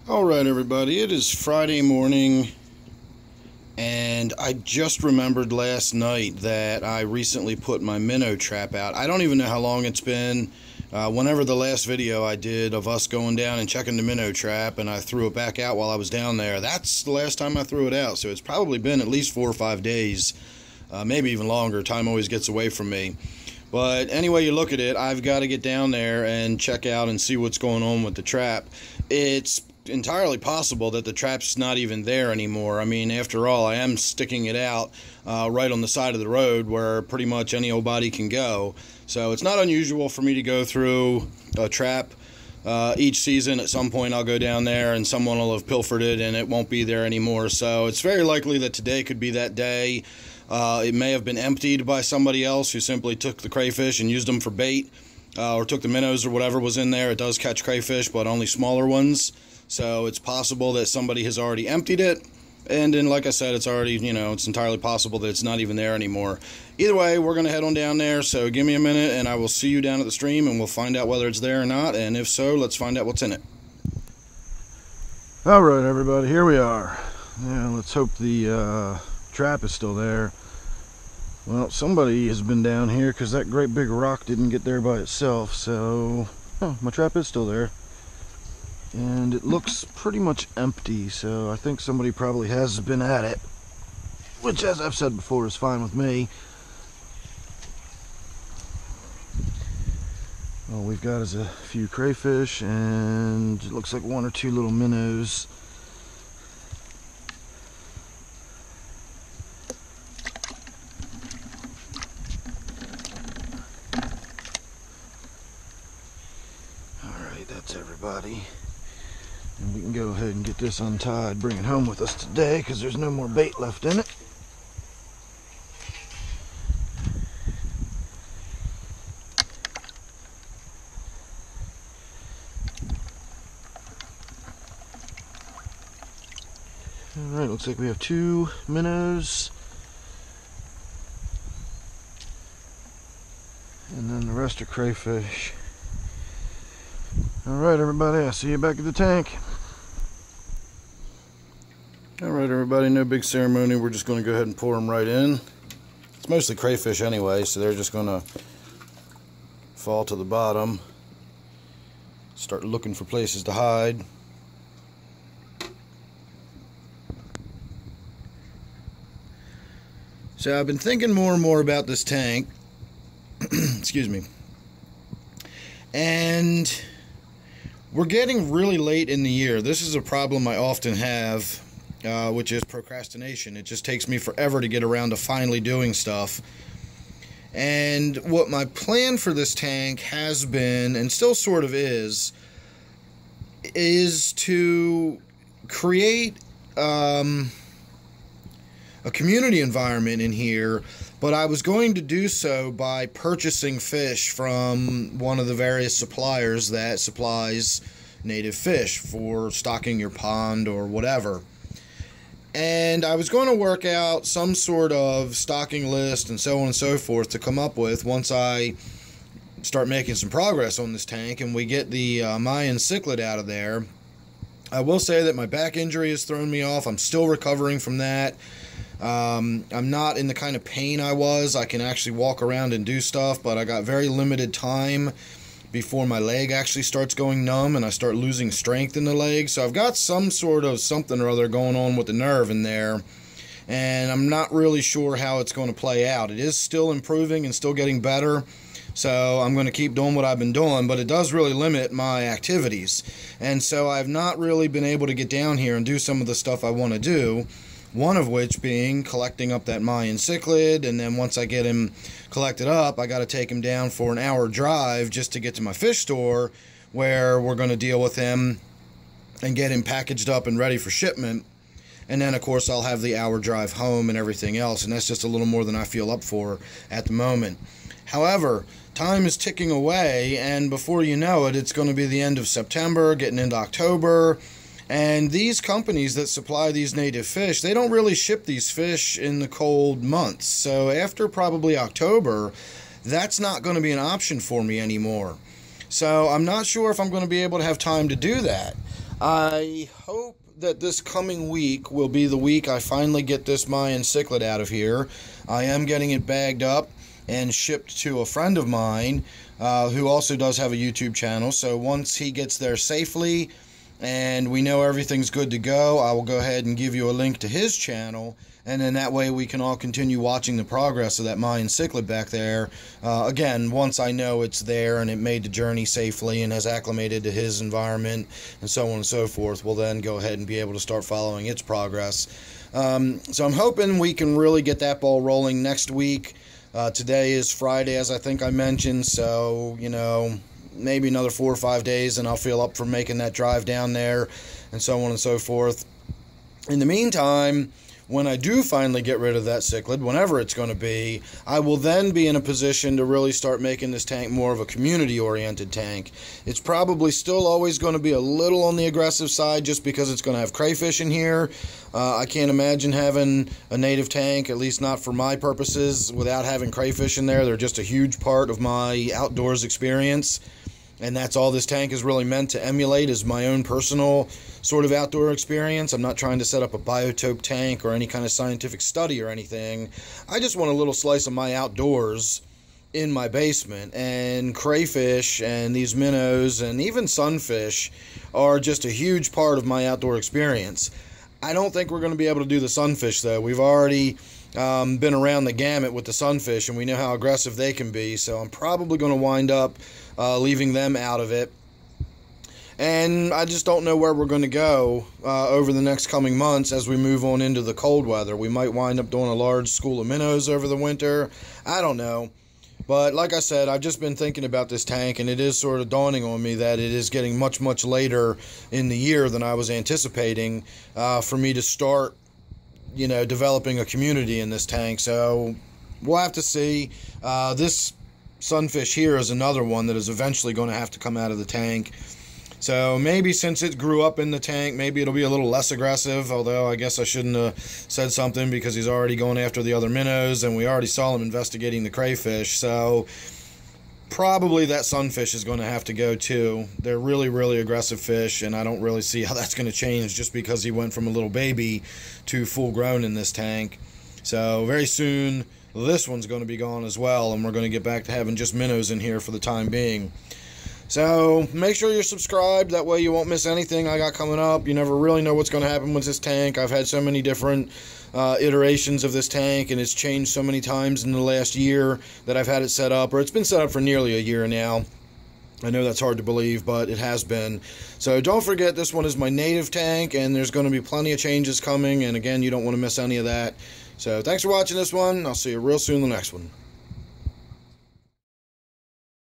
Alright everybody, it is Friday morning and I just remembered last night that I recently put my minnow trap out. I don't even know how long it's been. Whenever the last video I did of us going down and checking the minnow trap and I threw it back out while I was down there, that's the last time I threw it out. So it's probably been at least 4 or 5 days, maybe even longer. Time always gets away from me. But anyway you look at it, I've got to get down there and check out and see what's going on with the trap. It's entirely possible that the trap's not even there anymore. I mean, after all, I am sticking it out right on the side of the road where pretty much any old body can go. So it's not unusual for me to go through a trap each season. At some point I'll go down there and someone will have pilfered it and it won't be there anymore. So it's very likely that today could be that day. It may have been emptied by somebody else who simply took the crayfish and used them for bait, or took the minnows or whatever was in there. It does catch crayfish, but only smaller ones. So it's possible that somebody has already emptied it, and then, like I said, it's already, it's entirely possible that it's not even there anymore. Either way, we're going to head on down there, so give me a minute, and I will see you down at the stream, and we'll find out whether it's there or not, and if so, let's find out what's in it. Alright, everybody, here we are. Yeah, let's hope the trap is still there. Well, somebody has been down here, because that great big rock didn't get there by itself, so... Oh, my trap is still there. And it looks pretty much empty, so I think somebody probably has been at it, which, as I've said before, is fine with me. All we've got is a few crayfish, and it looks like 1 or 2 little minnows. Alright, that's everybody. And we can go ahead and get this untied, bring it home with us today, because there's no more bait left in it. Alright, looks like we have 2 minnows. And then the rest are crayfish. Alright everybody, I'll see you back at the tank. Alright everybody, no big ceremony, we're just going to go ahead and pour them right in. It's mostly crayfish anyway, so they're just going to fall to the bottom. Start looking for places to hide. So I've been thinking more and more about this tank. Excuse me. And we're getting really late in the year. This is a problem I often have, which is procrastination. It just takes me forever to get around to finally doing stuff. And what my plan for this tank has been, and still sort of is to create a community environment in here, but I was going to do so by purchasing fish from one of the various suppliers that supplies native fish for stocking your pond or whatever. And I was going to work out some sort of stocking list and so on and so forth to come up with once I start making some progress on this tank and we get the Mayan cichlid out of there. I will say that my back injury has thrown me off. I'm still recovering from that. I'm not in the kind of pain I was. I can actually walk around and do stuff, but I got very limited time before my leg actually starts going numb and I start losing strength in the leg. So I've got some sort of something or other going on with the nerve in there, and I'm not really sure how it's going to play out. It is still improving and still getting better, so I'm going to keep doing what I've been doing, but it does really limit my activities. And so I've not really been able to get down here and do some of the stuff I want to do. One of which being collecting up that Mayan cichlid, and then once I get him collected up, I got to take him down for an hour drive just to get to my fish store, where we're going to deal with him and get him packaged up and ready for shipment. And then, of course, I'll have the hour drive home and everything else, and that's just a little more than I feel up for at the moment. However, time is ticking away, and before you know it, it's going to be the end of September, getting into October. And these companies that supply these native fish, they don't really ship these fish in the cold months. So after probably October, that's not going to be an option for me anymore. So I'm not sure if I'm going to be able to have time to do that. I hope that this coming week will be the week I finally get this Mayan cichlid out of here. I am getting it bagged up and shipped to a friend of mine who also does have a YouTube channel. So once he gets there safely and we know everything's good to go, I will go ahead and give you a link to his channel, and then that way we can all continue watching the progress of that Mayan cichlid back there. Again, once I know it's there and it made the journey safely and has acclimated to his environment and so on and so forth, we'll then go ahead and be able to start following its progress. So I'm hoping we can really get that ball rolling next week. Today is Friday, as I think I mentioned, so, you know, maybe another 4 or 5 days and I'll feel up for making that drive down there and so on and so forth. In the meantime, when I do finally get rid of that cichlid, whenever it's going to be, I will then be in a position to really start making this tank more of a community-oriented tank. It's probably still always going to be a little on the aggressive side just because it's going to have crayfish in here. I can't imagine having a native tank, at least not for my purposes, without having crayfish in there. They're just a huge part of my outdoors experience. And that's all this tank is really meant to emulate, is my own personal sort of outdoor experience. I'm not trying to set up a biotope tank or any kind of scientific study or anything. I just want a little slice of my outdoors in my basement. And crayfish and these minnows and even sunfish are just a huge part of my outdoor experience. I don't think we're going to be able to do the sunfish, though. We've already been around the gamut with the sunfish, and we know how aggressive they can be. So I'm probably going to wind up leaving them out of it. And I just don't know where we're going to go over the next coming months as we move on into the cold weather. We might wind up doing a large school of minnows over the winter. I don't know. But like I said, I've just been thinking about this tank, and it is sort of dawning on me that it is getting much, much later in the year than I was anticipating for me to start, you know, developing a community in this tank. So we'll have to see. This sunfish here is another one that is eventually going to have to come out of the tank. So maybe since it grew up in the tank, maybe it'll be a little less aggressive, although I guess I shouldn't have said something because he's already going after the other minnows, and we already saw him investigating the crayfish. So probably that sunfish is going to have to go too. They're really, really aggressive fish, and I don't really see how that's going to change just because he went from a little baby to full grown in this tank. So very soon this one's going to be gone as well, and we're going to get back to having just minnows in here for the time being. So make sure you're subscribed, that way you won't miss anything I got coming up. You never really know what's going to happen with this tank. I've had so many different iterations of this tank, and it's changed so many times in the last year that I've had it set up, or it's been set up for nearly a year now. I know that's hard to believe, but it has been. So don't forget, this one is my native tank, and there's going to be plenty of changes coming, and again, you don't want to miss any of that. So thanks for watching this one. I'll see you real soon in the next one.